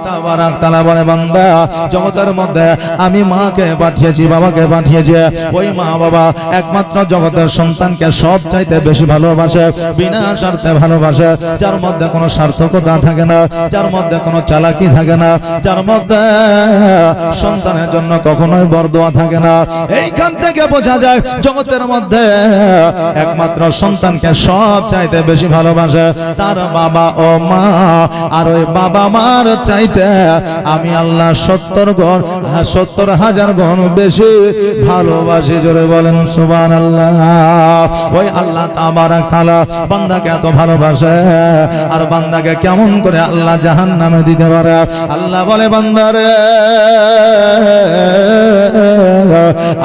তাবারাক তাআলা বলে বান্দা জগতের মধ্যে আমি মাকে পাঠিয়েছি বাবাকে পাঠিয়েছি ওই মা বাবা একমাত্র জগতের সন্তানকে সব চাইতে বেশি ভালোবাসে বিনা স্বার্থে ভালোবাসে যার মধ্যে কোনো সার্থকতা থাকে না যার মধ্যে কোনো চালাকি থাকে না যার মধ্যে সন্তানের জন্য কখনোই বরদোয়া থাকে না এইখান থেকে বোঝা যায় জগতের মধ্যে একমাত্র সন্তানকে সব চাইতে বেশি ভালোবাসে তার বাবা ও মা আর ওই বাবা মার চাইতে আমি আল্লাহ 70,000 গুণ বেশি ভালোবাসি জোরে বলেন সুবহানাল্লাহ ওই আল্লাহ তাবারাক তাআলা বান্দাকে এত ভালোবাসে আর বান্দাকে কেমন করে আল্লাহ জাহান্নামে দিতে পারে আল্লাহ বলে বান্দারে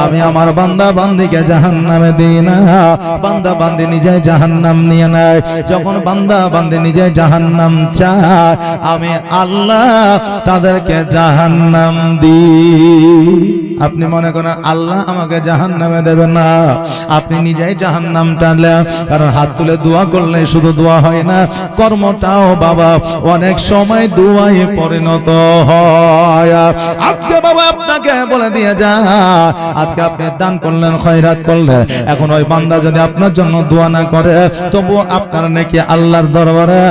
আমি আমার বান্দা বান্দিকে জাহান্নামে দিই না বান্দা বান্দি নিজে জাহান্নাম নিয়ে নেয় যখন বান্দা বান্দি নিজে জাহান্নাম চায় আমি আল্লাহ তাদেরকে জাহান্নাম দিই আপনি মনে করেন আল্লাহ আমাকে জাহান্নামে দেবে না আপনি নিজেই জাহান্নাম টানলেন কারণ হাত তুলে দোয়া করলে শুধু দোয়া হয় না কর্মটাও বাবা অনেক সময় দোয়ায় পরিণত হয় আজকে বাবা আপনাকে বলে দিয়ে যা আজকে আপনি দান করলেন খয়রাত করলেন এখন ওই বান্দা যদি আপনার জন্য দোয়া না করে তবু আপনার নেকি আল্লাহর দরবারে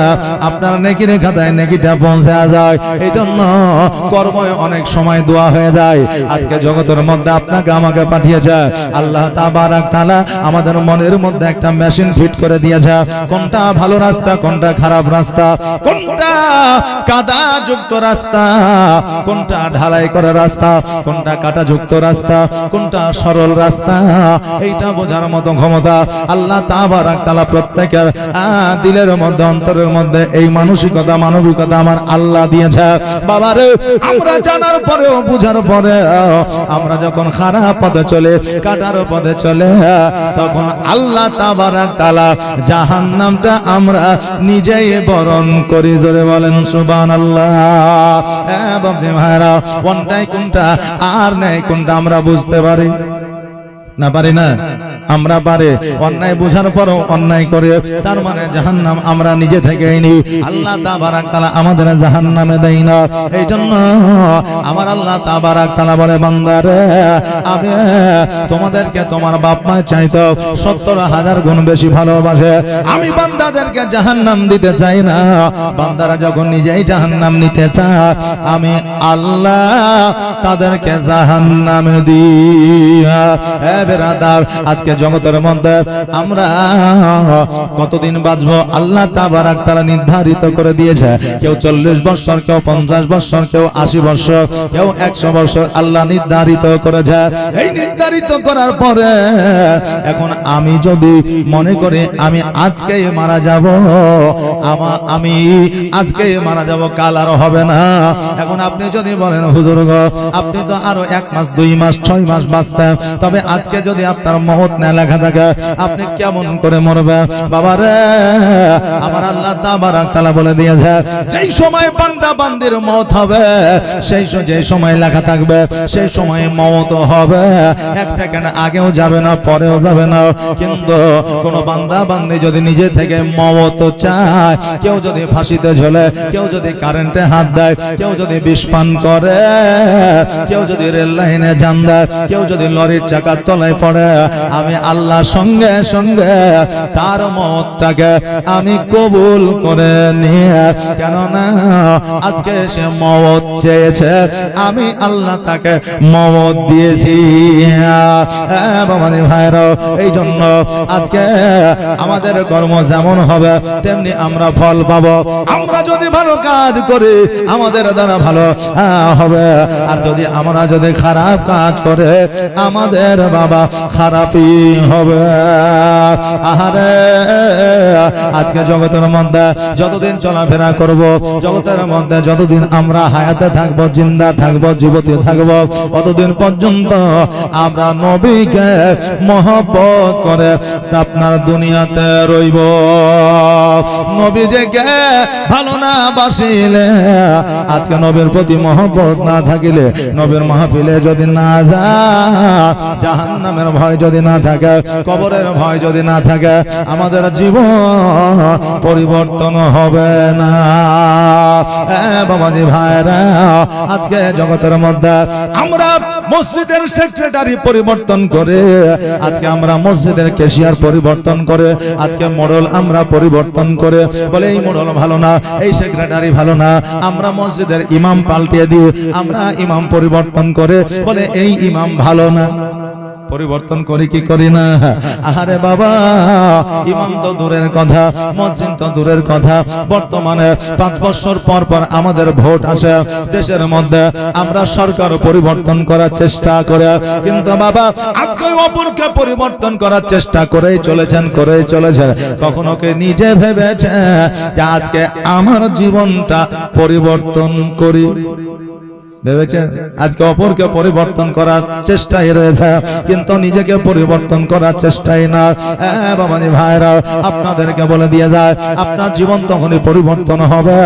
আপনার নেকির খাতায় নেকিটা পৌঁছে যায় এইজন্য কর্ময় অনেক সময় দোয়া হয়ে যায় আজকে জগতের মধ্যে আপনাকে আমাকে পাঠিয়েছে আল্লাহ তাবারাক তাআলা আমাদের মনের মধ্যে একটা মেশিন ফিট করে দিয়েছে কোনটা ভালো রাস্তা কোনটা খারাপ রাস্তা কোনটা কাদা যুক্ত রাস্তা কোনটা ঢালাই করা রাস্তা কোনটা কাটা যুক্ত রাস্তা কোনটা সরল রাস্তা এইটা বোঝার মতো ক্ষমতা আল্লাহ তাবারাক তাআলা প্রত্যেকের দিলের মধ্যে অন্তরের মধ্যে এই মানসিকতা মানবিকতা আমার আল্লাহ দিয়েছে বাবারে আমরা জানার পরেও বুঝার পরে আমরা যখন খারাপ পথে চলে কাটার পথে চলে তখন আল্লাহ তাবারাক তাআলা জাহান্নামটা আমরা নিজেই বরণ করি জোরে বলেন সুবহানাল্লাহ বাবজি ভাইরা কোনটাই কোনটা আর নাই কোনটা আমরা বুঝতে পারি না পারি না আমরা পারে অন্যায় বুঝার পরও অন্যায় করে তার মানে জাহান্নাম আমরা নিজে থেকেই নি আল্লাহ তাবারাক তাআলা আমাদের জাহান্নামে দেয় না এইজন্য আমার আল্লাহ তাবারাক তাআলা বলে বান্দারে আমি তোমাদেরকে তোমার বাপ মা চাইতো 70,000 গুণ বেশি ভালোবাসে আমি বান্দাদেরকে জাহান্নাম দিতে চাই না বান্দারা যখন নিজেই জাহান্নাম নিতে চায় আমি আল্লাহ তাদেরকে জাহান্নামে দিই বেরাদার আজকে জগতের মধ্যে আমরা কতদিন বাঁচবো আল্লাহ তাবারাক তাআলা নির্ধারিত করে দিয়েছে কেউ 40 বছর কেউ 50 বছর কেউ 80 বছর কেউ 100 বছর আল্লাহ নির্ধারিত করেছে এই নির্ধারিত করার পরে এখন আমি যদি মনে করি আমি আজকেই মারা যাব আমি আজকেই মারা যাব কাল আর হবে না এখন আপনি যদি বলেন হুজুর গো আপনি তো আরো 1 মাস 2 মাস 6 মাস বাঁচতেন তবে আজকে যদি আপনার মওত না লেখা থাকে আপনি কেমন করে মরবেন বাবারে আমার আল্লাহ তাবারাক তাআলা বলে দিয়েছে যেই সময় বান্দা বান্দির মওত হবে যে সময় লেখা থাকবে সেই সময় মওত হবে 1 সেকেন্ড আগেও যাবে না পরেও যাবে না কিন্তু কোন বান্দা বান্দি যদি নিজে থেকে মওত চায় কেউ যদি ফাঁসিতে ঝোলে কেউ যদি কারেন্টে হাত দেয় কেউ যদি বিষ পান করে কেউ যদি রেল লাইনে জান দেয় কেউ যদি লরির চাকার তলায় পড়ে আমি আল্লাহ সঙ্গে সঙ্গে তার মওতটাকে আমি কবুল করে নিয়ে কেননা আজকে সে মওত চেয়েছে আমি আল্লাহ তাকে মওত দিয়েছি বাবাজি ভাইরা এই জন্য আজকে আমাদের কর্ম যেমন হবে তেমনি আমরা ফল পাবো আমরা যদি ভালো কাজ করি আমাদের দ্বারা ভালো হবে আর আমরা যদি খারাপ কাজ করে আমাদের বাবা খারাপই হবে আহারে আজকে জগতের মধ্যে যতদিন চলাফেরা করব জগতের মধ্যে যতদিন আমরা হায়াতে থাকবো জিন্দা থাকবো জীবিত থাকবো ততদিন পর্যন্ত আমরা নবীকে মহব্বত করে আপনার দুনিয়াতে রইব নবীকে ভালো না বাসিলে আজকে নবীর প্রতি মহব্বত না থাকিলে নবীর মাহফিলে যদি না যা জাহান্নাম জাহান্নামের ভয় যদি না থাকে, কবরের ভয় যদি না থাকে, আমাদের জীবন পরিবর্তন হবে না। বাবাজি ভাইরা, আজকে জগতের মধ্যে আমরা মসজিদের সেক্রেটারি পরিবর্তন করে, আজকে আমরা মসজিদের ক্যাশিয়ার পরিবর্তন করে, আজকে মডেল আমরা পরিবর্তন করে বলে এই মডেল ভালো না, এই সেক্রেটারি ভালো না, আমরা মসজিদের ইমাম পাল্টিয়ে দিয়ে আমরা ইমাম পরিবর্তন করে বলে এই ইমাম ভালো না। পরিবর্তন করি কি করি না? আরে বাবা, ইমাম তো দূরের কথা, মসজিদ তো দূরের কথা, বর্তমানে 5 বছর পর পর আমাদের ভোট আসে দেশের মধ্যে, আমরা সরকার পরিবর্তন করার চেষ্টা করে, কিন্তু বাবা আজকে অপরকে পরিবর্তন করার চেষ্টা করেই চলেছেন। কখনো কে নিজে ভেবেছে যে আজকে আমার জীবনটা পরিবর্তন করি? ভেবেছেন? আজকে অপরকে পরিবর্তন করার চেষ্টায় রয়েছে, কিন্তু নিজেকে পরিবর্তন করার চেষ্টায় না। বাবাজি ভাইরা, আপনাদেরকে বলে দিয়ে যায়, আপনার জীবন তখনই পরিবর্তন হবে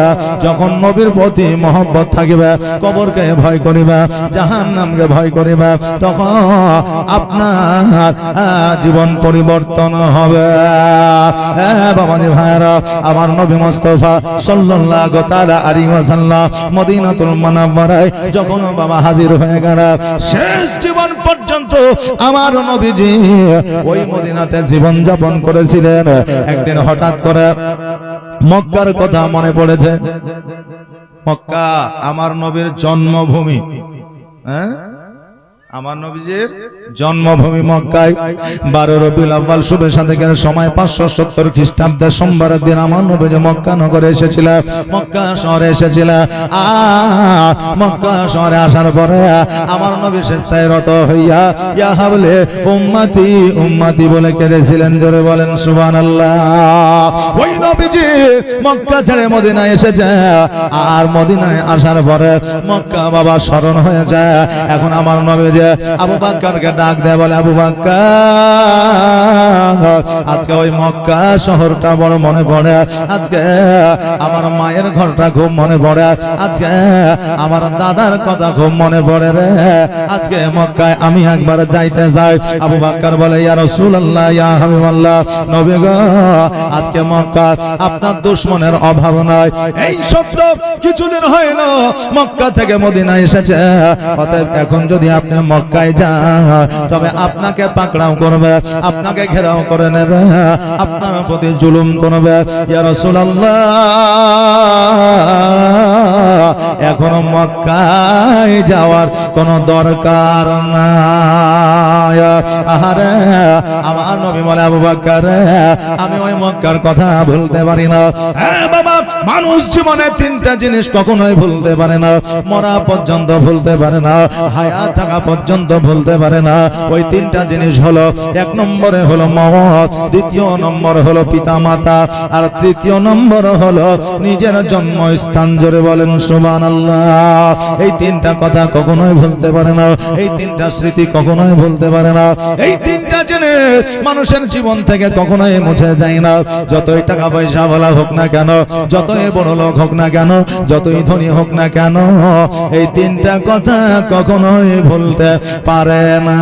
যখন নবীর প্রতি মহব্বত থাকবে, কবরকে ভয় করিবে, জাহান্নামকে ভয় করিবে, তখন আপনার জীবন পরিবর্তন হবে। বাবাজি ভাইরা, আমার নবী মুস্তাফা সাল্লাল্লাহু তাআলা আলাইহি ওয়াসাল্লাম মদিনাতুল মুনাওয়ারায় যখন বাবা হাজির হয়ে গেল, শেষ জীবন পর্যন্ত আমার নবীজি ওই মদিনাতে জীবন যাপন করেছিলেন। একদিন হঠাৎ করে মক্কার কথা মনে পড়েছে। মক্কা আমার নবীর জন্মভূমি, আমার নবীজির জন্মভূমি মক্কায়। 12 রবিউল আউয়াল শুভ সাদেকের সময় 570 খ্রিস্টাব্দের সোমবারের দিন আমার নবীজি মক্কা নগরে এসেছিলেন, মক্কা শহরে এসেছিলেন। মক্কা শহরে আসার পরে আমার নবী সেজদায় রত হইয়া ইয়া হাবলে উম্মতি উম্মতি বলে কেঁদেছিলেন। জোরে বলেন সুবহানাল্লাহ। ওই নবীজি মক্কা ছেড়ে মদিনায় এসেছে, আর মদিনায় আসার পরে মক্কা বাবা স্মরণ হয়ে যায়। এখন আমার নবীজি আবু বকরকে ডাক দেয়, বলে আবু বকর, আজকে ওই মক্কা শহরটা বড় মনে পড়ে, আজকে আমার মায়ের ঘরটা খুব মনে পড়ে, আজকে আমার দাদার কথা খুব মনে পড়ে রে, আজকে মক্কায় আমি একবার যাইতে যাই। আবু বকর বলে ইয়া রাসূলুল্লাহ, ইয়া হাবিবাল্লাহ, নবী গো, আজকে মক্কা আপনার দুশমনের অভাব নাই। এই সত্য কিছুদিন হইল মক্কা থেকে মদিনায় এসেছে, অতএব এখন যদি আপনি মক্কায় যান তবে আপনাকে পাকড়াও করবে, আপনাকে ঘেরাও করে নেবে, আপনার প্রতি জুলুম করবে। ইয়া রাসূলুল্লাহ, এখন মক্কায় যাওয়ার কোনো দরকার নাই। আহারে আমার নবী বলে আবু বকর, আমি ওই মক্কার কথা ভুলতে পারি না। হ্যাঁ বাবা, মানুষ জীবনে 3টা জিনিস কখনোই ভুলতে পারে না, মরা পর্যন্ত ভুলতে পারে না, হায়াত থাকা পর্যন্ত ভুলতে পারে না। ওই 3টা জিনিস হলো, 1 নম্বরে হলো মওত, 2য় নম্বর হলো পিতামাতা, আর 3য় নম্বর হলো নিজের জন্মস্থান। জোরে বলেন সুবহানাল্লাহ। এই 3টা কথা কখনোই ভুলতে পারে না, এই 3টা স্মৃতি কখনোই ভুলতে পারে না। এই 3টা জিনিস মানুষের জীবন থেকে কখনোই মুছে যায় না। যতই টাকা পয়সা বলা হোক না কেন, যতই বড় লোক হোক না কেন, যতই ধনী হোক না কেন, এই 3টা কথা কখনোই ভুলতে পারে না।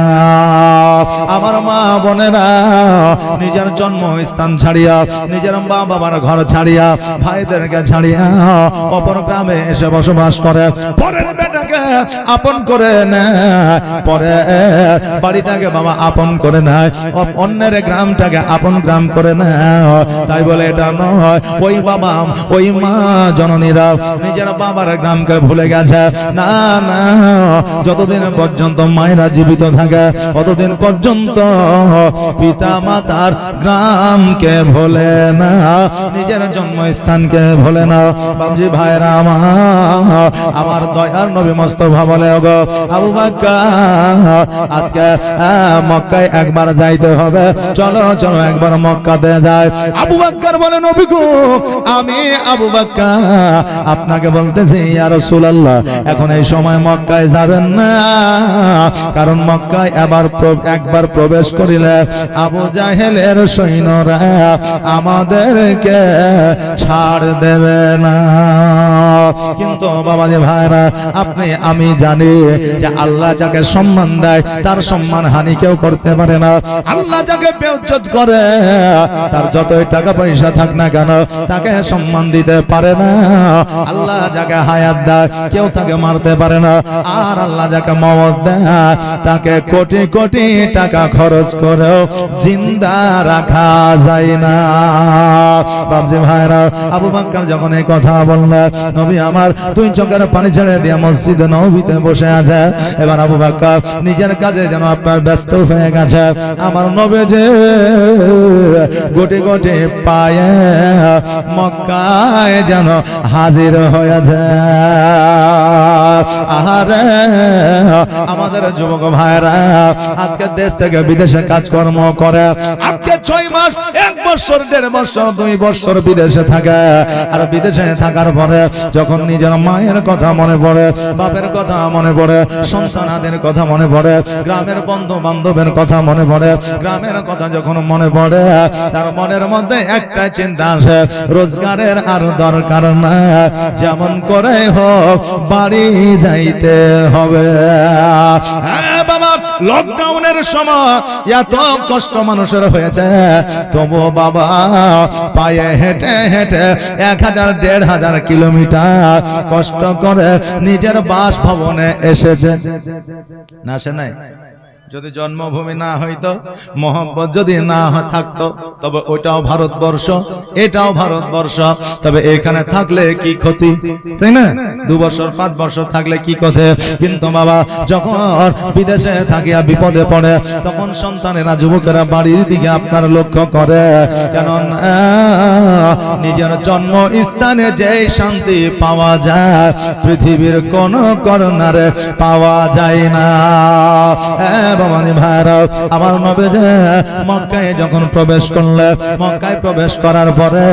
আমার মা বোনেরা নিজের জন্মস্থান ছাড়িয়া, নিজের মা বাবার ঘর ছাড়িয়া, ভাইদেরকে ছাড়িয়া অপর গ্রামে এসে বসবাস করে, পরের বেটাকে আপন করে নেয়, পরে বাড়িটাকে বাবা আপন করে নেয়, অন্যের গ্রামটাকে আপন গ্রাম করে নেয়। তাই বলে এটা নয় ওই বাবা ওই মা জননীরা নিজের বাবার গ্রামকে ভুলে গেছে, না না, যতদিন পর্যন্ত মায়েরা জীবিত থাকে ততদিন পর্যন্ত পিতা মাতার গ্রামকে ভোলে না, নিজের জন্মস্থানকে ভোলে না। বাবজি ভাইরা আমার দয়ার নবী মুস্তাফা বলে, ওগো আবু বকর, আজকে মক্কায় একবার যাইতে হবে, চলো চলো একবার মক্কাতে যাই। আবু বকর বলে নবী গো, আমি আবু বকর আপনাকে বলতেছি ইয়া রাসূলুল্লাহ, এখন এই সময় মক্কায় যাবেন না, কারণ মক্কায় একবার প্রবেশ করিলে আবু জাহেলের সৈন্যরা আমাদেরকে ছাড় দেবে না। কিন্তু বাবাজি ভাইরা, আমি জানি যে আল্লাহ যাকে সম্মান দেয় তার সম্মান হানি কেউ করতে পারে না। আল্লাহ যাকে বেইজ্জত করে তার যতই টাকা পয়সা থাক না কেন তাকে সম্মান দিতে পারে না। আল্লাহ যাকে হায়াত দেয় কেউ তাকে মারতে পারে না। আর আল্লাহ যাকে মওত দেয় তাকে কোটি কোটি টাকা খরচ করেও জিন্দা রাখা যায় না। বাবজি ভাইরা, আবু বকর যখন এই কথা বললেন, নবী আমার দুই চোখের পানি ছেড়ে দিয়ে মসজিদে নববীতে বসে আছে। এবার আবু বকর নিজের কাজে যেন আপনার ব্যস্ত হয়ে গেছে। আমার নবী যে গোটে গোটে পায়ে মক্কায় যেন হাজির হয়ে যায়। আহারে আমাদের যুবক ভাইরা আজকে দেশ থেকে বিদেশে কাজকর্ম করে, আজকে 6 মাস 1 বছর 1.5 বছর 2 বছর বিদেশে থাকে। আর বিদেশে থাকার পরে যখন নিজের মায়ের কথা মনে পড়ে, বাপের কথা মনে পড়ে, সন্তানাদের কথা মনে পড়ে, গ্রামের বন্ধু বান্ধবের কথা মনে পড়ে, গ্রামের কথা যখন মনে পড়ে তার মনের মধ্যে একটা চিন্তা আসে, রোজগারের আর দরকার না, যেমন করে হোক বাড়ি যাইতে হবে। হ্যাঁ বাবা, লকডাউনের সময় এত কষ্ট মানুষের হয়েছে, তবু বাবা পায়ে হেঁটে হেঁটে 1000-1500 কিলোমিটার কষ্ট করে নিজের বাসভবনে এসেছে। না আসে নাই? যদি জন্মভূমি না হইতো, মোহাম্মত যদি না থাকতো, তবে ওইটাও ভারতবর্ষ, এটাও ভারতবর্ষ, তবে এখানে থাকলে কি ক্ষতি, তাই না? 2 বছর 5 বছর থাকলে কি ক্ষতি? কিন্তু বাবা যখন বিদেশে থাকিয়া বিপদে পড়ে, তখন সন্তানেরা যুবকেরা বাড়ির দিকে আপনার লক্ষ্য করে, কেন নিজের জন্ম স্থানে যে শান্তি পাওয়া যায় পৃথিবীর কোন কর্নারে পাওয়া যায় না। বাবাজি ভাইরা, আমার নবী যে মক্কায় যখন প্রবেশ করলেন, মক্কায় প্রবেশ করার পরে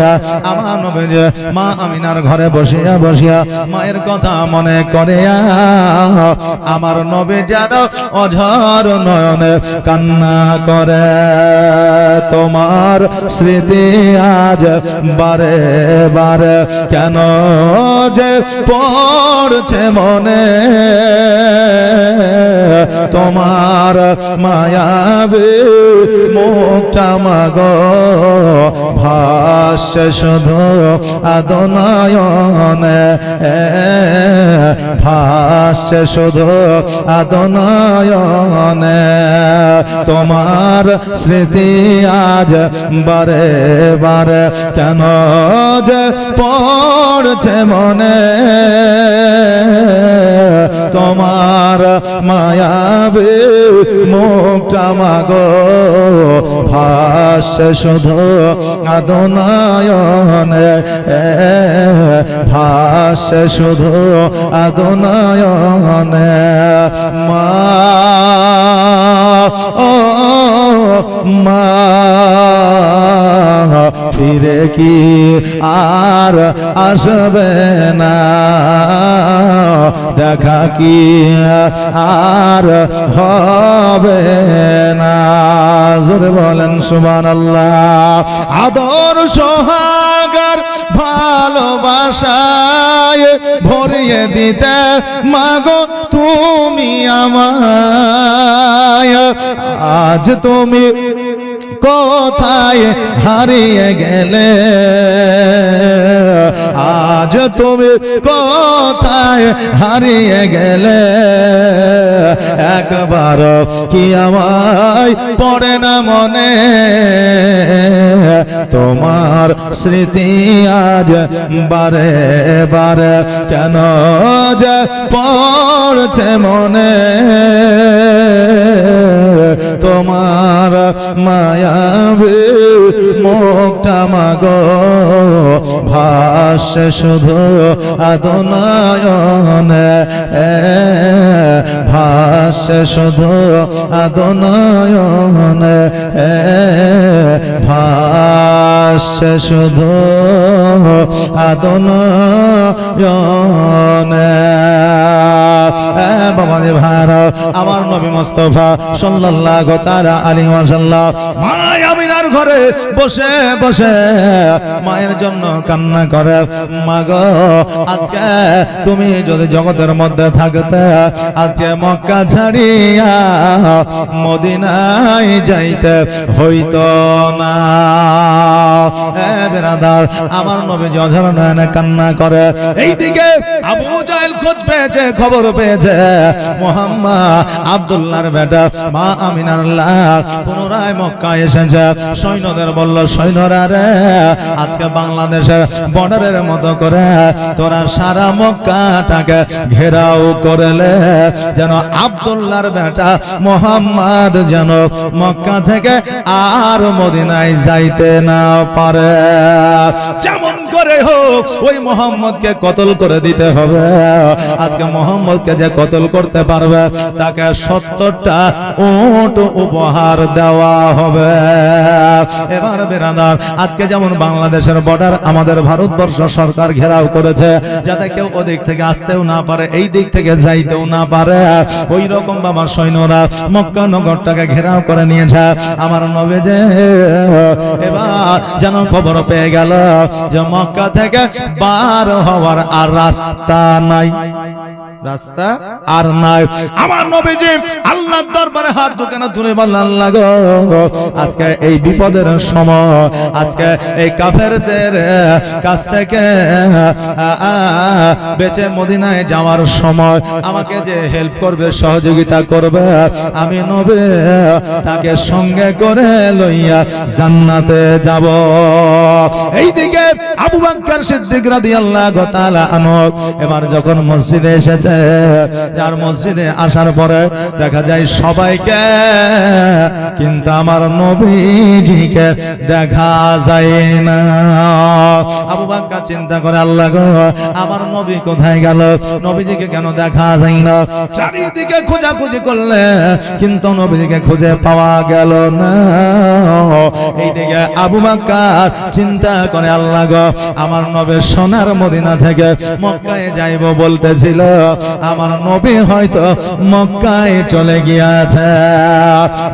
আমার নবী যে মা আমিনার ঘরে বসিয়া বসিয়া মায়ের কথা মনে করে আমার নবী যেন অঝর নয়নে কান্না করে। তোমার স্মৃতি আজ বারে বারে কেন যে পড়ছে মনে, তোমার মায়াবী মুখটা মাগো ভাসছে শুধু আদনয়নে, ভাসছে শুধু আদনয়নে। তোমার স্মৃতি আজ বারে বারে কেন যে পড়ছে মনে, তোমার মায়াবী মুখটা মাগো ভাসছে শুধু আদনয়নে, ভাসছে শুধু আদনয়নে। মা ও মা ফিরে কি আর আসবে না, দেখা কি আর হবে না। জোরে বলেন সুবহানাল্লাহ। আদর সোহাগার ভালোবাসায় ভরিয়ে দিতে মাগো তুমি আমায়, আজ তুমি কোথায় হারিয়ে গেলে, আজ তুমি কোথায় হারিয়ে গেলে, একবার কি আমায় পড়ে না মনে, তোমার স্মৃতি আজ বারে বারে কেন যে পড়ছে মনে, তোমার মায়াবী মুখটা মাগো ভাসে শুধু আদনয়নে ভাসে শুধু আদনয়নে ভাসে শুধু আদনয়নে বাবা রে ভাইরা আমার নবী মুস্তাফা সাল্লাল্লাহু তাআলা আলাইহি ওয়াসাল্লাম মা আমিনার ঘরে বসে বসে মায়ের জন্য কান্না করে মা গো আজকে তুমি যদি জগতের মধ্যে থাকতে আজকে মক্কা ছাড়িয়া মদিনায় যাইতে হইতো না বেরাদার আমার নবী অঝর নয়নে কান্না করে। এইদিকে আবু জাহেল খোঁজ পেয়েছে খবর পেয়েছে মুহাম্মদ আব্দুল্লাহর বেটা মা আমিনার লাশ পুনরায় মক্কায় এসেছে। সৈন্যদের বলল সৈন্যরা রে আজকে বাংলাদেশের বর্ডারের মতো করে তোরা সারা মক্কাটাকে ঘেরাও করলে যেন আব্দুল্লাহর বেটা মুহাম্মদ যেন মক্কা থেকে আর মদিনায় যাইতে না পারে। যেমন করে হোক ওই মুহাম্মদকে কতল করে দিতে হবে। আজকে মুহাম্মদকে যে কতল করতে পারবে তাকে 70টা উট উপহার দেওয়া হবে। এবার বেরাদার আজকে যেমন বাংলাদেশের বর্ডার আমাদের ভারতবর্ষ সরকার ঘেরাও করেছে যাতে কেউ ওদিক থেকে আসতেও না পারে এই দিক থেকে যাইতেও না পারে, ওই রকম বাবা সৈন্যরা মক্কা নগরটাকে ঘেরাও করে নিয়েছে। আমার নবী যে এবার যেন খবর পেয়ে গেল যে মক্কা থেকে বার হওয়ার আর রাস্তা নাই, রাস্তা আর নাই। আমার নবীজি আল্লাহর দরবারে হাত দুখানা তুলে বললেন আল্লাহ গো আজকে এই বিপদের সময় আজকে এই কাফেরদের কাছ থেকে বেঁচে মদিনায় যাওয়ার সময় আমাকে যে হেল্প করবে সহযোগিতা করবে আমি নবী তাকে সঙ্গে করে লইয়া জান্নাতে যাব। এইদিকে আবু বকর সিদ্দিক রাদিয়াল্লাহু তাআলা আনহু এবার যখন মসজিদে এসেছে আর মসজিদে আসার পরে দেখা যায় সবাইকে কিন্তু আমার নবীজিকে দেখা যায় না। আবু বকর চিন্তা করে আল্লাহ গো আমার নবী কোথায় গেল, নবীজিকে কেন দেখা যায় না। চারিদিকে খোঁজাখুঁজি করলে কিন্তু নবীজিকে খুঁজে পাওয়া গেল না। এইদিকে আবু বকর চিন্তা করে আল্লাহ গো আমার নবী সোনার মদিনা থেকে মক্কায় যাইব বলতেছিল, আমার নবী হয়তো মক্কায় চলে গিয়েছে।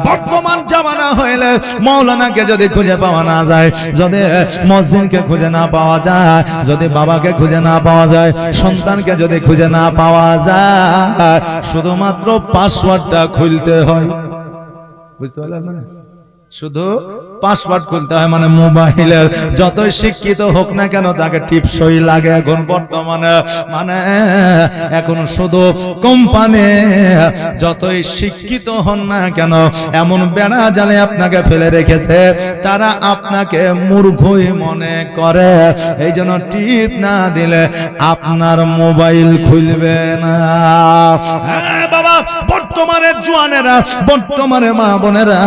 বর্তমান জামানা হইলে মাওলানাকে যদি খুঁজে পাওয়া না যায়, যদি মসজিদকে খুঁজে না পাওয়া যায়, যদি বাবাকে খুঁজে না পাওয়া যায়, সন্তানকে যদি খুঁজে না পাওয়া যায়, শুধুমাত্র পাসওয়ার্ডটা খুলতে হয়। বুঝতে পারলেন না? শুধু পাসওয়ার্ড খুলতে হয়, মানে মোবাইলের যতই শিক্ষিত হোক না কেন তাকে টিপসই লাগে। এখন বর্তমানে মানে এখন শুধু কোম্পানি যতই শিক্ষিত হন না কেন এমন বেড়া জালে আপনাকে ফেলে রেখেছে, তারা আপনাকে মূর্খই মনে করে। এই জন্য টিপ না দিলে আপনার মোবাইল খুলবে না। বাবা বর্তমানে জোয়ানেরা, বর্তমানে মা বোনেরা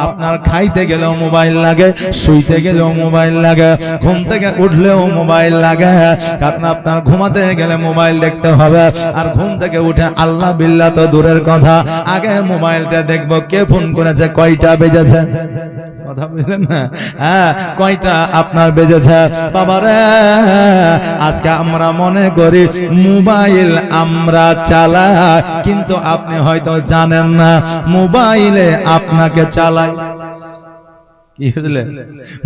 আপনার খাইতে গেলেও মোবাইল লাগে, শুইতে গেলেও মোবাইল লাগে, ঘুম থেকে উঠলেও মোবাইল লাগে। কারণ আপনার ঘুমাতে গেলে মোবাইল দেখতে হবে, আর ঘুম থেকে উঠে আল্লাহ বিল্লাহ তো দূরের কথা, আগে মোবাইলটা দেখবো কে ফোন করেছে, কয়টা বেজেছে। কথা বুঝলেন না? হ্যাঁ, কয়টা আপনার বেজেছে। বাবারে আজকে আমরা মনে করি মোবাইল আমরা চালাই, কিন্তু আপনি হয়তো জানেন না মোবাইলে আপনাকে চালায়। কি বুঝলেন?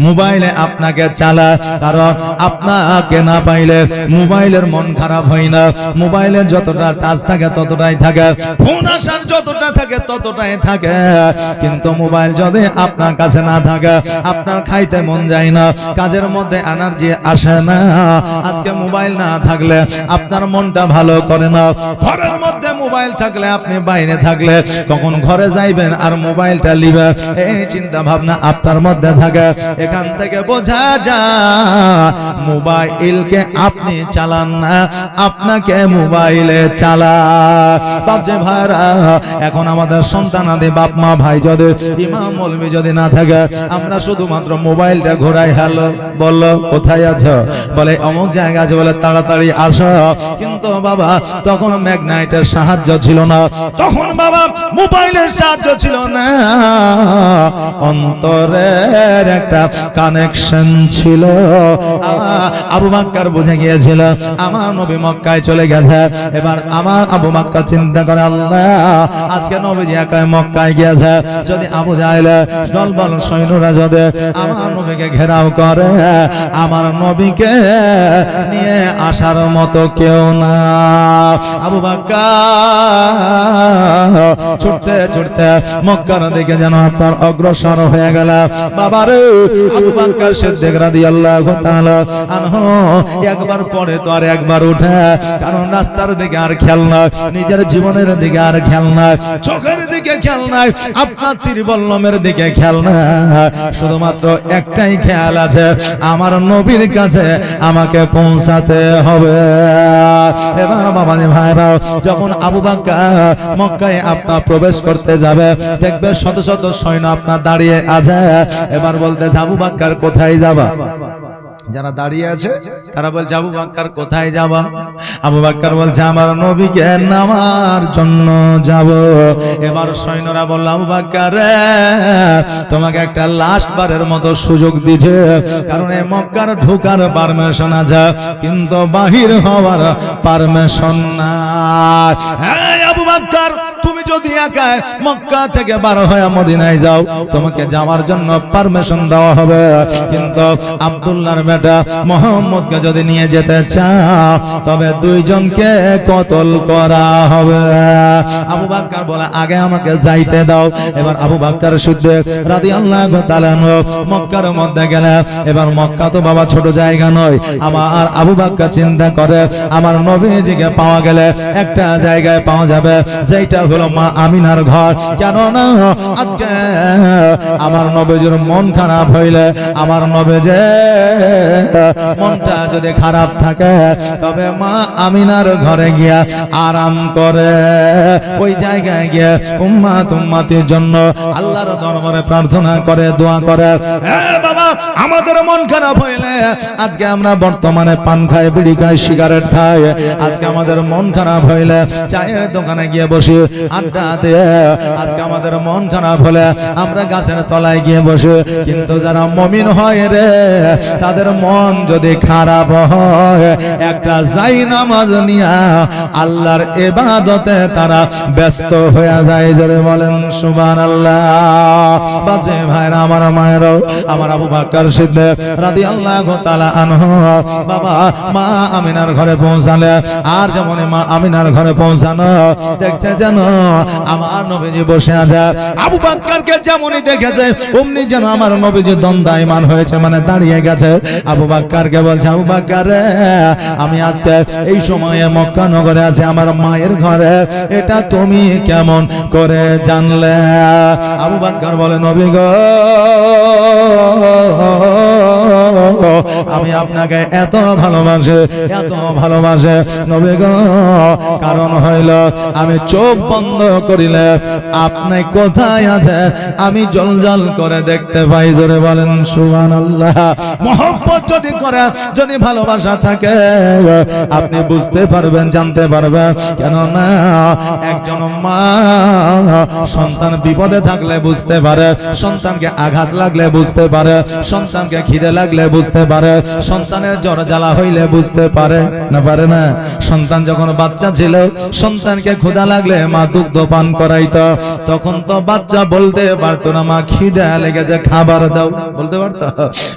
মোবাইলে আপনাকে চালায়, কারণ আপনাকে না পাইলে মোবাইলের মন খারাপ হয় না। মোবাইলের যতটা চার্জ থাকে ততটাই থাকে, ফোন আসার যতটা থাকে ততটাই থাকে, কিন্তু মোবাইল যদি আপনার কাছে না থাকে আপনার খাইতে মন যায় না, কাজের মধ্যে এনার্জি আসে না। আজকে মোবাইল না থাকলে আপনার মনটা ভালো করে না। ঘরের মধ্যে মোবাইল থাকলে আপনি বাইরে থাকলে কখন ঘরে যাইবেন আর মোবাইলটা নিবেন, এই চিন্তা ভাবনা আপনার মধ্যে থাকে। এখান থেকে বোঝা যায় মোবাইলকে আপনি চালান না, আপনাকে মোবাইলে চালায়। বাপজি ভাইরা, এখন আমাদের সন্তানাদি বাপ মা ভাই যদি ইমাম মৌলবি যদি না থাকে, আমরা শুধুমাত্র মোবাইলটা ঘোরাই, হ্যালো বললো কোথায় আছো, বলে অমুক জায়গা আছে, বলে তাড়াতাড়ি আসো। কিন্তু বাবা তখন ম্যাগনাইটের সাহায্য ছিল না, তখন বাবা মোবাইলের সাহায্য ছিল না, অন্তরের একটা কানেকশন ছিল। আবু বকর বুঝে গিয়েছিল আমার নবী মক্কায় চলে গেছে। এবার আমার আবু বকর চিন্তা করে, আল্লাহ আজকে নবীজি একাই মক্কায় গিয়েছে, যদি আবু জাহেল দলবল সৈন্যরা যদি আমার নবীকে ঘেরাও করে, আমার নবীকে নিয়ে আসার মতো কেউ না। আবু বকর ছুটতে ছুটতে মক্কার দিকে যেন আপনার অগ্রসর হয়ে গেল। বাবারে আবু বকর সিদ্দিক রাদিয়াল্লাহু তাআলা আনহু একবার পড়ে তো আর একবার উঠে, কারণ রাস্তার দিকে আর খেয়াল নাই, নিজের জীবনের দিকে আর খেয়াল নাই, চোখের দিকে খেয়াল নাই, আপনার তীরবল্লমের দিকে খেয়াল নাই, শুধুমাত্র একটাই খেয়াল আছে, আমার নবীর কাছে আমাকে পৌঁছাতে হবে। এবার বাবাজি ভাইরা, যখন আবু বকর মক্কায় আপনার প্রবেশ করতে যাবে, দেখবে শত শত সৈন্য আপনার দাঁড়িয়ে আছে। এবার বলতেছে আবু বকর কোথায় যাবা? যারা দাঁড়িয়ে আছে তারা বলছে আবু বকর কোথায় যাবা? আবু বকর বলছে আমার নবীকে নেওয়ার জন্য যাব। এবার সৈন্যরা বলল আবু বকর তোমাকে একটা লাস্ট বারের মতো সুযোগ দিছে, কারণ এই মক্কার ঢোকার পারমিশন আছে কিন্তু বাহির হওয়ার পারমিশন না। এই আবু বকর, তুমি যদি একা মক্কা থেকে বার হয়ে মদিনায় যাও, তোমাকে যাওয়ার জন্য পারমিশন দেওয়া হবে, কিন্তু আব্দুল্লাহর বেটা মুহাম্মদকে যদি নিয়ে যেতে চাও তবে দুইজনকে কতল করা হবে। আবু বকর বলে আগে আমাকে যাইতে দাও। এবার আবু বকর সিদ্দিক রাদিয়াল্লাহু তাআলা মক্কার মধ্যে গেলে, এবার মক্কা তো বাবা ছোট জায়গা নয়। আমার আবু বকর চিন্তা করে আমার নবীজিকে পাওয়া গেলে একটা জায়গায় পাওয়া যাবে, যেটা হলো মা আমিনার ঘর। কেন না আজকে আমার নবীজির মন খারাপ হইলে, আমার নবীজি মনটা যদি খারাপ থাকে, তবে মা আমিনার ঘরে গিয়া আরাম করে, ওই জায়গায় গিয়ে উম্মাতের জন্য আল্লাহর দরবারে প্রার্থনা করে, দোয়া করে। বাবা আমাদের মন খারাপ হইলে, আজকে আমরা বর্তমানে পান খাই, বিড়ি খাই, সিগারেট খাই, আজকে আমাদের মন খারাপ হইলে চায়ের দোকানে গিয়ে বসি, আড্ডা দিয়ে, আজকে আমাদের মন খারাপ হলে আমরা গাছের তলায় গিয়ে বসি। কিন্তু যারা মুমিন হয় রে, তাদের মন যদি খারাপ হয়, একটা যাই নামাজ নিয়া আল্লাহর ইবাদতে তারা ব্যস্ত হয়ে যায়। জোরে বলেন সুবহানাল্লাহ। বাজে ভাইরা আমার মায়েরাও, আমার আবু বকর সিদ্দিক রাদিয়াল্লাহু তাআলা আনহু বাবা মা আমিনার ঘরে পৌঁছালে, আর যেমন মা আমিনার ঘরে পৌঁছানো দেখছে যেন আমার নবীজি বসে আছে। আবু বকরকে যেমনই দেখেছে অমনি যেন আমার নবীজি দণ্ডায়মান হয়েছে, মানে দাঁড়িয়ে গেছে। আবু বকরকে বলছে আবু বকর আমি আজকে এই সময়ে মক্কা নগরে আছি, আমার মায়ের ঘরে, এটা তুমি কেমন করে জানলে? আবু বকর বলে নবী গো, আমি আপনাকে এত ভালোবাসে, এত ভালোবাসে নবী গো, কারণ হইল আমি চোখ বন্ধ করিলে আপনি কোথায় আছে আমি জলজল করে দেখতে পাই। জোরে বলেন সুবহানাল্লাহ। মহব্বত যদি করে, যদি ভালোবাসা থাকে, আপনি বুঝতে পারবেন, জানতে পারবেন। কেননা একজন মা সন্তান বিপদে থাকলে বুঝতে পারে, সন্তানকে আঘাত লাগলে বুঝতে পারে, সন্তানকে খিদে লাগলে বুঝতে পারে, সন্তানের জ্বর জ্বালা হইলে বুঝতে পারে না, পারে না? সন্তান যখন বাচ্চা ছিল, সন্তানকে ক্ষুধা লাগলে মা দুগ্ধ পান করাইতো, তখন তো বাচ্চা বলতে পারতো না মা খিদে লেগেছে খাবার দাও, বলতে পারতো?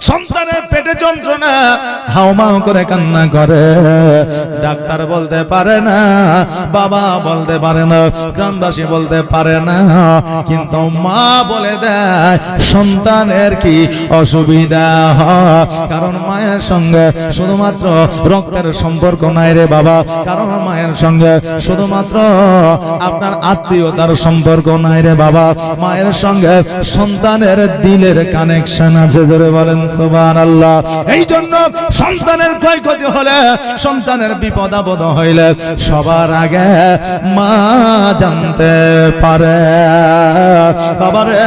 সন্তানের পেটে যন্ত্রণা হাউমাউ করে কান্না করে। ডাক্তার বলতে পারে না, বাবা বলতে পারে না, গ্রামবাসী বলতে পারে না, কিন্তু মা বলে দেয় সন্তানের কি অসুবিধা হয়। কারণ মায়ের সঙ্গে শুধুমাত্র রক্তের সম্পর্ক নাই রে বাবা, কারণ মায়ের সঙ্গে শুধুমাত্র আপনার আত্মীয়তার সম্পর্ক নাই রে বাবা, মায়ের সঙ্গে সন্তানের দিলের কানেকশন আছে। জোরে বলেন সুবহানাল্লাহ। এই জন্য সন্তানের ক্ষয়ক্ষতি হলে, সন্তানের বিপদ আপদ হইলে সবার আগে মা জানতে পারে বাবারে।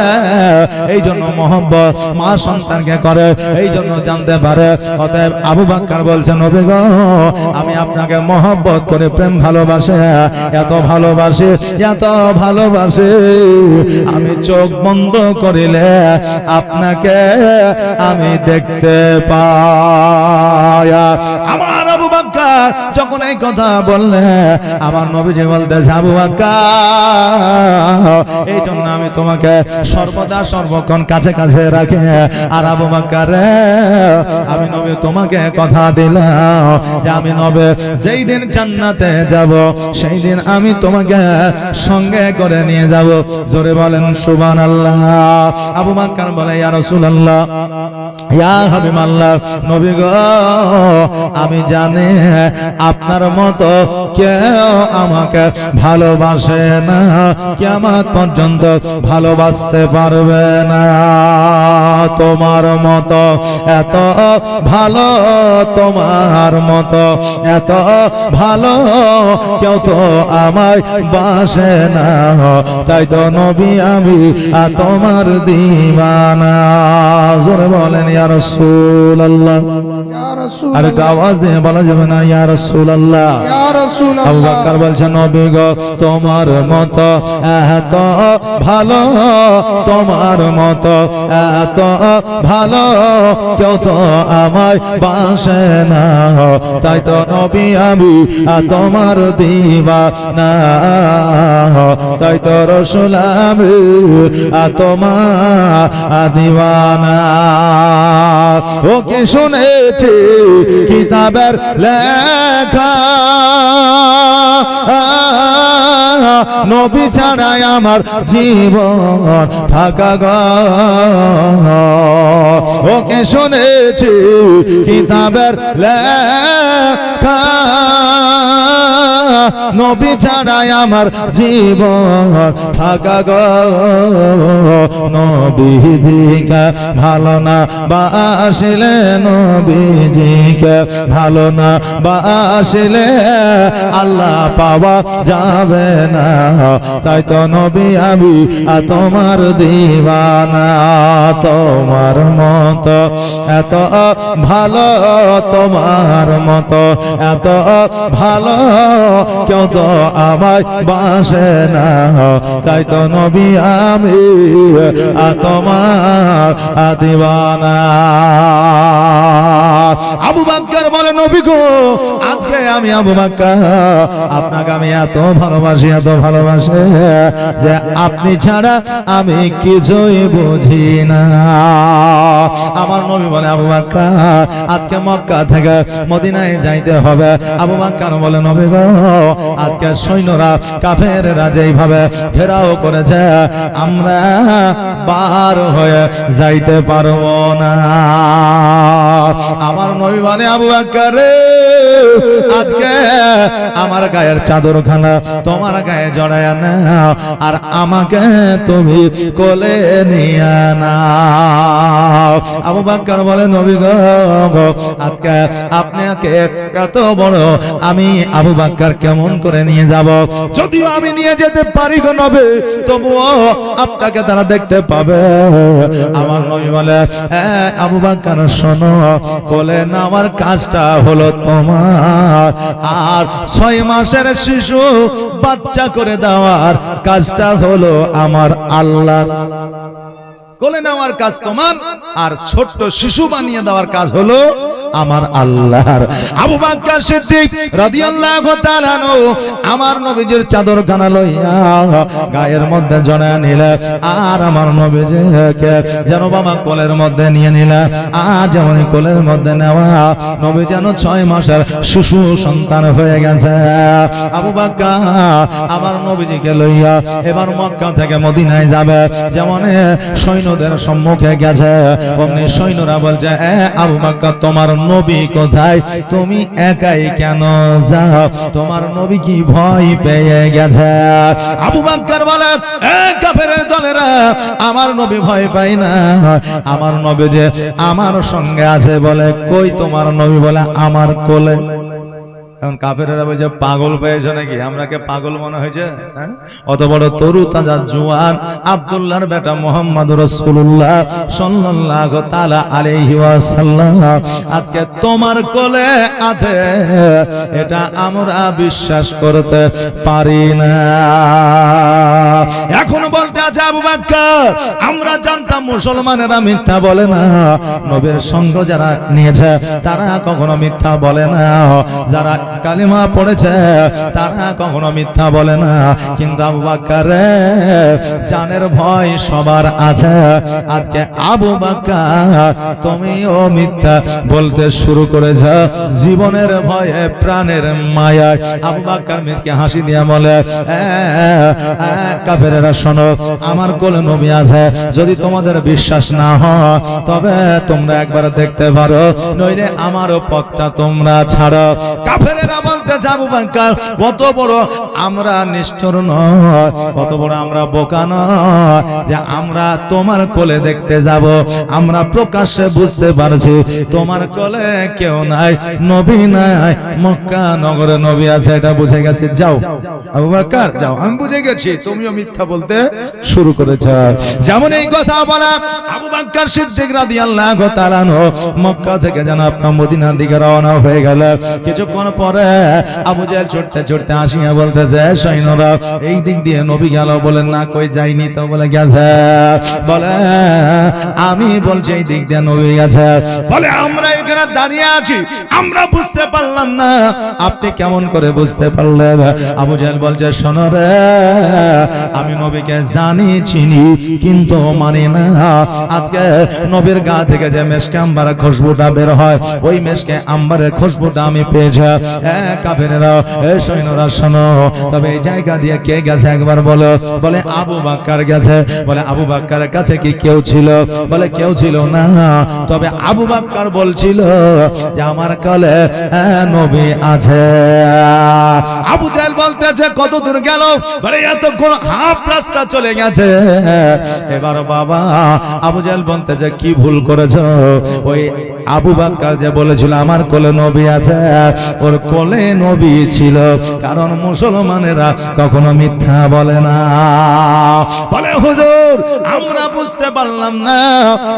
এই জন্য মহব্বত মা সন্তানকে করে, এই জন্য জানতে পারে। অতএব আবু বকর বলছেন, নবী গো আমি আপনাকে মহব্বত করে প্রেম ভালোবাসে, এত ভালোবাসে, এত ভালোবাসে, আমি চোখ বন্ধ করিলে আপনাকে আমি দেখতে পাই। আমার আবু বকর যখন এই কথা বললে, আমার নবীজি বলতেছে, আবু বকর এই জন্য আমি তোমাকে সর্বদা সর্বক্ষণ কাছে কাছে রাখি। আর আবু বকর আমি নবী তোমাকে কথা দিলাম যে আমি নবী যেই দিন জান্নাতে যাব সেই দিন আমি তোমাকে সঙ্গে করে নিয়ে যাব। জোরে বলেন সুবহানাল্লাহ। আবু বকর বলে, ইয়া রাসূলুল্লাহ, ইয়া হাবিবাল্লাহ, নবী গো আমি জানি আপনার মতো কেউ আমাকে ভালোবাসে না, কিয়ামত পর্যন্ত ভালোবাসতে পারবে না। তোমার মতো এত ভালো, তোমার মতো এত ভালো কেউ তো আমায় বাসে না, তাই তো নবী আমি তোমার দিওয়ানা। জোরে বলেন ইয়া রাসূলুল্লাহ। আর একটা আওয়াজ দিয়ে বলা যাবে না ইয়া রাসূলুল্লাহ? আবু বকর বলছেন, নবী গো তোমার মতো এত ভালো, তোমার মতো এত ভালো কেউ তো আমায় বাসে না, তাই তো নবী আমি তোমার দিওয়ানা, তাই তো রাসূল আমি তোমার দিওয়ানা। ও কি শুনেছি কিতাবের লেখা, নবী ছাড়াই আমার জীবন থাকা গো। ওকে শুনেছি কিতাবের লেখা, নবী ছাড়াই আমার জীবন থাকা গো। নবীজিকে ভালো না বাসিলে, নবীজিকে ভালো না বাসিলে আল্লাহ পাওয়া যাবে না, তাই তো নবী আমি তোমার দিওয়ানা। তোমার মতো এত ভালো, তোমার মতো এত ভালো কেউ তো আমায় বাসে না, তাই তো নবী আমি তোমার দিওয়ানা। আবু বকর বলে, নবী গো আজকে আমি আবু বকর আপনাকে আমি এত ভালোবাসি, এত ভালোবাসি যে আপনি ছাড়া আমি কিছুই বুঝি না। আমার নবী বলে, আবু বকর আজকে মক্কা থেকে মদিনায় যাইতে হবে। আবু বকর বলে, নবী গো আজকে সৈন্যরা কাফেররা যেইভাবে ঘেরাও করেছে আমরা বার হয়ে যাইতে পারবো না। আমার নবী বলে, আবু বকর আজকে আমার গায়ের চাদরখানা তোমার গায়ে জড়ায় না, আর আমাকে তুমি কোলে নিয়ে নাও। আবু বকর বলে, নবী গো আজকে আপনাকে এত বড় আমি আবু বকর কেমন করে নিয়ে যাব? যদিও আমি নিয়ে যেতে পারি গো নবী, তবুও আপনাকে তারা দেখতে পাবে। আমার নবী বলে, আবু বকর শোনো, কোলে নেওয়ার কাজটা হলো তোমার, আর 6 মাসের শিশু বাচ্চা করে দেওয়ার কাজটা হলো আমার আল্লাহ। কোলে নেওয়ার কাজ তোমার, আর ছোট্ট শিশু বানিয়ে দেওয়ার কাজ হলো আমার আল্লাহর। আবু বকর সিদ্দিক রাদিয়াল্লাহু তাআলা আনহু আমার নবীজির চাদরখানা লইয়া গায়ের মধ্যে জড়ায় নিলে, আর আমার নবীজিকে যেন বাবা কোলের মধ্যে নিয়ে নিলে, আর যেমন কোলের মধ্যে নেওয়া নবী যেন 6 মাসের শিশু সন্তান হয়ে গেছে। আবু বকর আমার নবীজিকে লইয়া এবার মক্কা থেকে মদিনায় যাবে, যেমন সৈন্যদের সম্মুখে গেছে, অমনি সৈন্যরা বলছে, আবু বকর তোমার নবী কোথায়? তুমি একাই কেন যাও? তোমার নবী কি ভয় পেয়ে গেছে? আবু বকর বলে, কাফেরের দলেরা, আমার নবী ভয় পাই না, আমার নবী যে আমার সঙ্গে আছে। বলে, কই তোমার নবী? বলে, আমার কোলে। এখন কাফেরেরা বলছে, পাগল পেয়েছে নাকি? আমরা কে পাগল মনে হয়েছে? অত বড় তরু তাজা জোয়ান আব্দুল্লাহর বেটা মুহাম্মদুর রাসূলুল্লাহ সাল্লাল্লাহু তাআলা আলাইহি ওয়াসাল্লাম আজকে তোমার কোলে আছে, এটা আমরা বিশ্বাস করতে পারি না। এখন বলতে আছে আবু বকর, আমরা জানতাম মুসলমানেরা মিথ্যা বলে না, নবীর সঙ্গ যারা নিয়েছে তারা কখনো মিথ্যা বলে না, যারা কালিমা পড়েছে তারা কখনো মিথ্যা বলে না। কিন্তু আবু বকর জানের ভয় সবার আছে, আজকে আবু বকর তুমিও মিথ্যা বলতে শুরু করেছ জীবনের ভয়ে, প্রাণের মায়ায়। আবু বকর মিথকে হাসি দিয়ে বলে, কাফেরেরা শোনো, আমার কোলে নবী আছে, যদি তোমাদের বিশ্বাস না হয় তবে তোমরা একবার দেখতে পারো, নইলে আমারও পথটা তোমরা ছাড়ো। কাফেরেরা বলতে আবু বকর, কত বড় আমরা নিষ্ঠুর নয়, কত বড় আমরা বোকা নয় যে আমরা তোমার কোলে দেখতে যাব। আমরা প্রকাশ্যে বুঝতে পারছি তোমার কোলে কেউ নাই, নবী নাই, মক্কা নগরে নবী আছে, এটা বুঝে গেছি। যাও আবু বকর যাও, আমি বুঝে গেছি তুমিও মিথ্যা বলতে শুরু করেছ। যেমন এই কথা বলা আবু বকর সিদ্দিক রাদিয়াল্লাহু তাআলা আনহু মক্কা থেকে যেন আপনার মদিনার দিকে রওনা হয়ে গেল। কিছুক্ষণ পরে আবু জাহেল ছুটতে ছুটতে আসিয়া বলতেছে, সৈন্যরা এই দিক দিয়ে নবী গেল। বলেন না, কই যায়নি তো। বলে, গেছে। বলে, আমি বলছি এই দিক দিয়ে নবী গেছে। বলে, আমরা এখানে দাঁড়িয়ে আছি, আমরা বুঝতে পারলাম না, আপনি কেমন করে বুঝতে পারলেন? আবু জাহেল বলছে, শোনো রে, আমি নবীকে জানি চিনি কিন্তু মানি না। আজকে নবীর গা থেকে যে মেশকে আম্বারের খুশবুটা বের হয়, ওই মেশকে আম্বারের খুশবুটা আমি পেয়েছি। কাফেরেরা, সৈন্যরা শোনো, তবে এই জায়গা দিয়ে কে গেছে একবার বলো। বলে, আবু বকর গেছে। বলে, আবু বকরের কাছে কি কেউ ছিল? বলে, কেউ ছিল না, তবে আবু বকর বলছিল যে আমার কোলে নবী আছে। আবু জাহেল বলতেছে, কত দূর গেল? বলে, এতক্ষণ হাফ রাস্তা চলে গেছে। এবার বাবা আবু জাহেল বলতেছে, কি ভুল করেছো? ওই আবু বকর যে বলেছিল আমার কোলে নবী আছে, ওর কোলে নবী ছিল, কারণ মুসলমানেরা কখনো মিথ্যা বলে না। বলে, হুজুর আমরা বুঝতে পারলাম না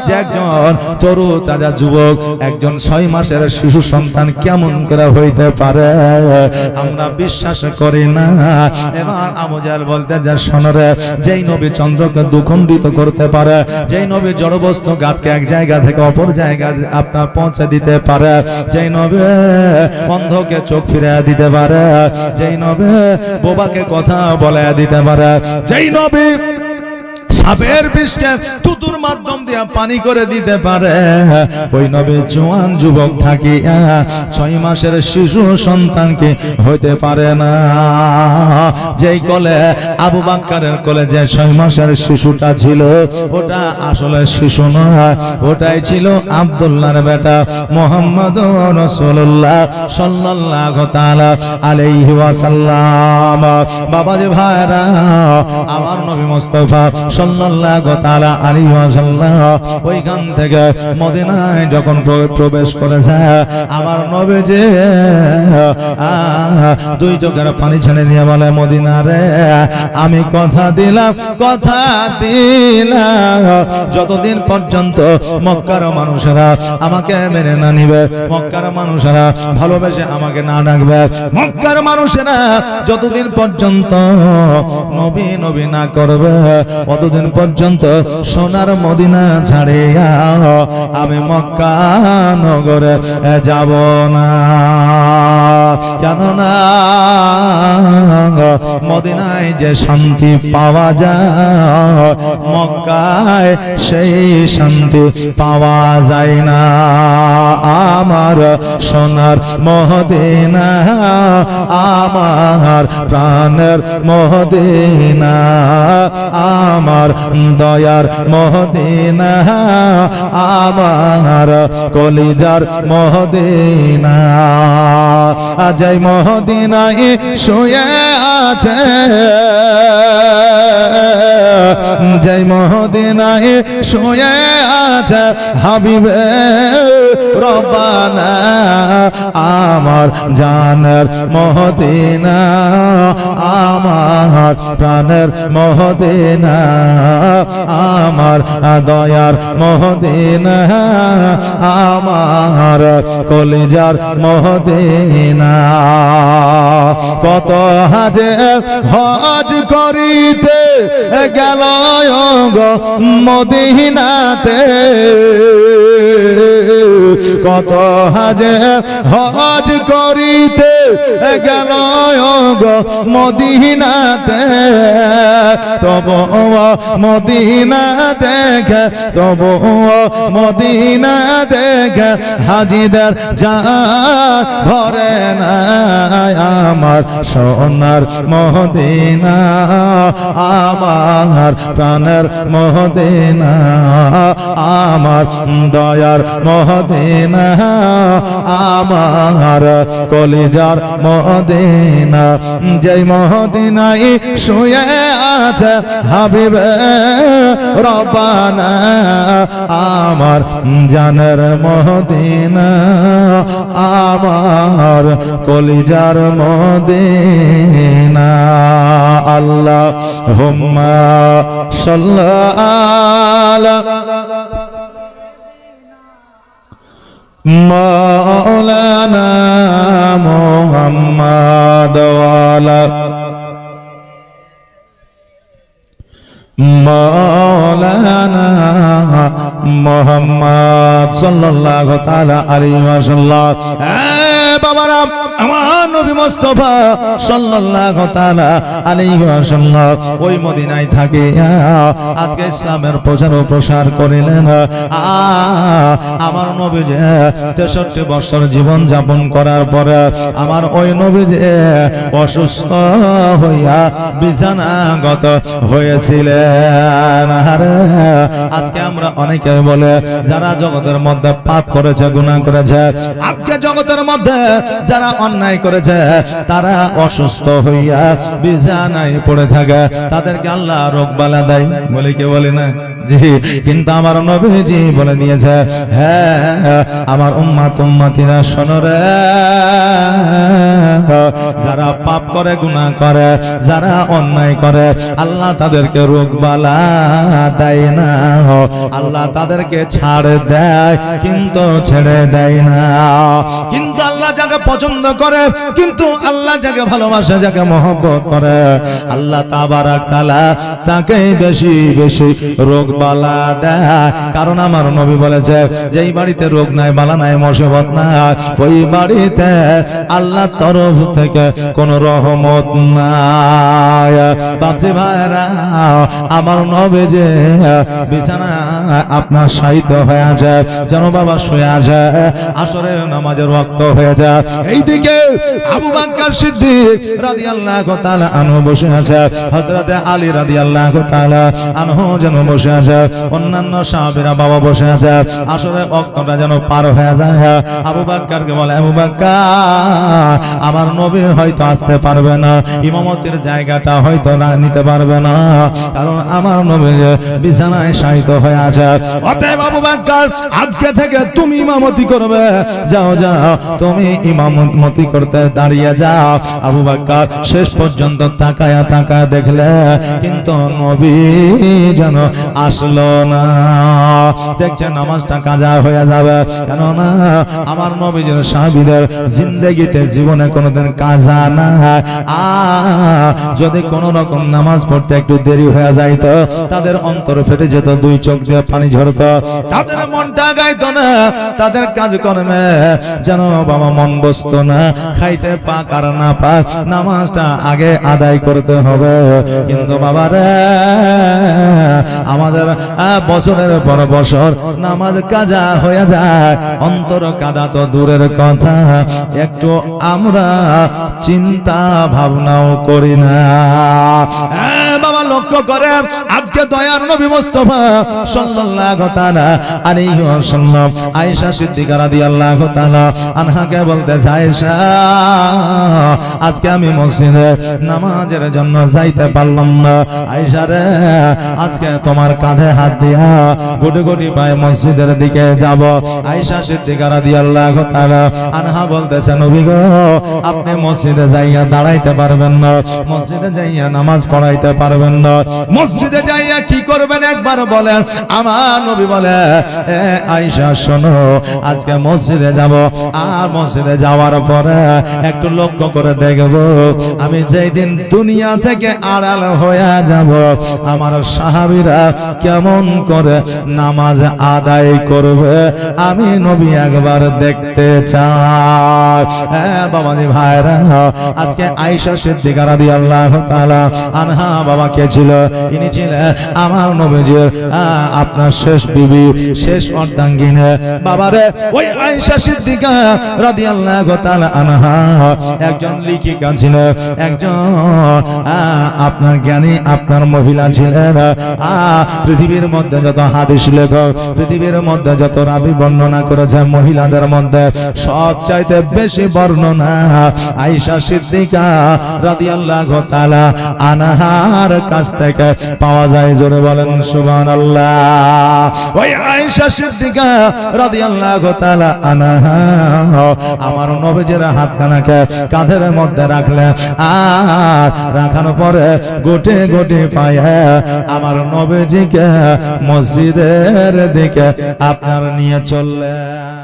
যে একজন তরু তাজা যুবক, একজন 6 মাসের শিশু সন্তান কেমন করে হইতে পারে, আমরা বিশ্বাস করি না। এবার আবু জাহেল বলতে যা, শোনো রে, যেই নবী চন্দ্রকে দুখণ্ডিত করতে পারে, যেই নবী জড়বস্তু গাছকে এক জায়গা থেকে অপর জায়গা আপনার পৌঁছে দিতে পারে, যেই নবী অন্ধকে চোখ ফিরে দিতে পারে, যেই নবী বোবাকে কথা বলে দিতে পারে, যেই নবী সাপের বিষকে তুতুর মাধ্যম দিয়ে পানি করে দিতে পারে, ওই নবী জওয়ান যুবক থাকি 6 মাসের শিশু সন্তানকে হইতে পারে না। যেই কোলে আবু বকরের কোলে যে 6 মাসের শিশুটা ছিল, ওটা আসলে শিশু নয়, ওটাই ছিল আব্দুল্লাহর বেটা মুহাম্মদুর রাসূলুল্লাহ সাল্লাল্লাহু তাআলা আলাইহি ওয়াসাল্লাম। বাবাজি ভাইরা, আমার নবী মুস্তাফা সাল্লাল্লাহু তাআলা আলাইহি ওয়াসাল্লাম ওইখান থেকে মদিনায় যখন প্রবেশ করেছে, আমার নবীজি 2 চোখের পানি ছেড়ে দিয়ে বলে, মদিনা রে, আমি কথা দিলাম যতদিন পর্যন্ত মক্কার মানুষেরা আমাকে মেনে না নিবে, মক্কার মানুষেরা ভালোবেসে আমাকে না ডাকবে, মক্কার মানুষেরা যতদিন পর্যন্ত নবী নবী না করবে, ততদিন যতদিন পর্যন্ত সোনার মদিনা ছাড়িয়া আমি মক্কা নগরে যাব না। কেননা মদিনায় যে শান্তি পাওয়া যায় মক্কায় সেই শান্তি পাওয়া যায় না। আমার সোনার মদিনা আমার প্রাণের মদিনা আমার দয়ার মদিনা আমার কলিজার মদিনা। আজই মদিনায় শুয়ে আছে জয় মদিনায় শুয়ে আছে হাবিবে রব্বানা আমার জানের মদিনা আমার প্রাণের মদিনা আমার দয়ার মদিনা আমার কলিজার মদিনা। কত হাজে হজ করিতে গেল গো মদিনাতে কত হাজে হজ করিতে গেল গো মদিনাতে তবু মদিনা দেখে তবু মদিনা দেখে হাজিদের জান ভরে না। আমার সোনার মদিনা আমার প্রাণের মদিনা আমার দয়ার মদিনা আমার কলিজার মদিনা। যেই মদিনায় শুয়ে আছে হাবিবে রব্বানা আমার জানের মদিনা আমার কলিজার মদিনা। আল্লাহুম্মা সাল্লি আলা মাওলানা মুহাম্মাদ ওয়া আলা মাওলানা মুহাম্মদ সাল্লাল্লাহু তাআলা আলাইহি ওয়াসাল্লাম। বাবারা আমার নবী মুস্তাফা সাল্লাল্লাহু তাআলা আলাইহি ওয়াসাল্লাম ওই মদিনায় থাকে আজকে ইসলামের প্রচার ও প্রসার করিলেন। আমার নবী যে 63 বছর জীবন যাপন করার পরে আমার ওই নবী যে অসুস্থ হইয়া বিছানাগত হয়েছিলেন। আজকে আমরা অনেকে বলে যারা জগতের মধ্যে পাপ করেছে গুনাহ করেছে আজকে জগতের মধ্যে যারা অন্যায় করেছে তারা অসুস্থ হইয়া বিছানায় পড়ে থাকে তাদেরকে আল্লাহ রোগ বালা দেয় বলে কে বলে না জি। কিন্তু আমার নবীজি বলে দিয়েছে হ্যাঁ আমার উম্মত উম্মতিরা শোনো রে যারা পাপ করে গুনাহ করে যারা অন্যায় করে আল্লাহ তাদেরকে রোগ বালা দেয় না আল্লাহ তাদেরকে ছাড় দেয় কিন্তু ছেড়ে দেয় না। কিন্তু আল্লাহ যাকে পছন্দ করে কিন্তু আল্লাহ যাকে ভালোবাসে যাকে মহব্বত করে আল্লাহ তাবারাক তাআলা তাকে বেশি বেশি রোগ বালা দেয়। কারণ আমার নবী বলেছে যেই বাড়িতে রোগ নাই বালা নাই মুসিবত নাই ওই বাড়িতে আল্লাহর তরফ থেকে কোন রহমত নাই। বাপজি ভাইরা আমার নবী যে বিছানা আপনার শায়িত হয়ে যায় যেন বাবা শুয়ে আছে আসরের নামাজের ওয়াক্ত হয়ে যায়। এইদিকে আবু বকর সিদ্দিক রাদিয়াল্লাহু তাআলা আনহু বসে আছে হযরত আলী রাদিয়াল্লাহু তাআলা আনহু যেন বসে আছে অন্যান্য সাহাবীরা বাবা বসে আছে আসরের ওয়াক্তটা যেন পার হয়ে যায়। আবু বকরকে বলে আবু বকর আমার নবী হয়তো আসতে পারবে না ইমামতির জায়গাটা হয়তো না নিতে পারবে না কারণ আমার নবী বিছানায় শায়িত হয়ে আছে। অতএব আবু বকর আজকে থেকে তুমি ইমামতি করবে যাও যাও তুমি ইমামতি করতে দাঁড়িয়ে যাও। আবু বকর শেষ পর্যন্ত তাকায়া তাকায়া দেখলে কিন্তু নবী যেন আসলো না। দেখছে নামাজটা কাজা হয়ে যাবে, কেননা আমার নবীর সাহাবীদের জিন্দেগিতে জীবনে কোনোদিন কাজা না। যদি কোন রকম নামাজ পড়তে একটু দেরি হয়ে যাইতো তাদের অন্তর ফেটে যেত, দুই চোখ দিয়ে পানি ঝরতো, তাদের মনটা গাইতো না, তাদের কাজ কর্মে যেন বাবা মন বসতো না। খাইতে পাক আর না পাক নামাজটা আগে আদায় করতে হবে। কিন্তু বাবা রে আমাদের বছরের পর বছর নামাজ কাজা হয়ে যায়, অন্তর কাদা তো দূরের কথা, একটু আমরা চিন্তা ভাবনাও করি না। বাবা লক্ষ্য করে আজকে দয়ার নবী মুস্তাফা সাল্লাল্লাহু তাআলা আলাইহি ওয়াসাল্লাম আয়েশা সিদ্দিকা রাদিয়াল্লাহু তাআলা আনহাকে বলতেছে, আয়েশা আজকে আমি মসজিদে নামাজের জন্য যাইতে পারলাম না। আয়েশা রে আজকে তোমার কাঁধে হাত দিয়া গুটি গুটি পায়ে মসজিদের দিকে যাব। আয়েশা সিদ্দিকা রাদিয়াল্লাহু তাআলা আনহা বলতেছে, নবী গো আপনি মসজিদে যাইয়া দাঁড়াইতে পারবেন না, মসজিদে যাইয়া নামাজ পড়াইতে পারবেন না, মসজিদে যাইয়া কি করবেন একবার বলেন। আমার নবী বলে, আয়েশা শোনো আজকে মসজিদে যাব, আর মসজিদে যাওয়ার পরে একটু লক্ষ্য করে দেখব আমি যেই দিন দুনিয়া থেকে আড়াল হয়ে যাব আমার সাহাবীরা কেমন করে নামাজ আদায় করবে, আমি নবী একবার দেখতে চাই। বাবাজি ভাইরা আজকে আয়েশা সিদ্দিকা রাদিয়াল্লাহু তাআলা আনহা বাবা কে ছিল? ইনি ছিলেন আমার নবীজির আপনার শেষ বিবি, শেষ অর্ধাঙ্গিনী। বাবারে ওই আয়েশা সিদ্দিকা রাদিয়াল্লাহু তাআলা আনহা একজন লেখিকা ছিল, একজন আপনার জ্ঞানী আপনার মহিলা ছিলেন। পৃথিবীর মধ্যে যত হাদিস লেখক, পৃথিবীর মধ্যে যত রাবী বর্ণনা করেছে মহিলাদের মধ্যে সবচাইতে বেশি বর্ণনা আয়েশা সিদ্দিকা রাদিয়াল্লাহু তাআলা আনহার কাছ থেকে পাওয়া যায়। জোরে বলেন সুবহানাল্লাহ। ওই আয়েশা সিদ্দিকা রাদিয়াল্লাহু তাআলা আনহা আমার নবীজির হাতখানাকে কাঁধের মধ্যে রাখলেন, আর রাখার পরে গোটে গোটে পায়ে আমার নবীজিকে মসজিদের দিকে আপনার নিয়ে চললেন।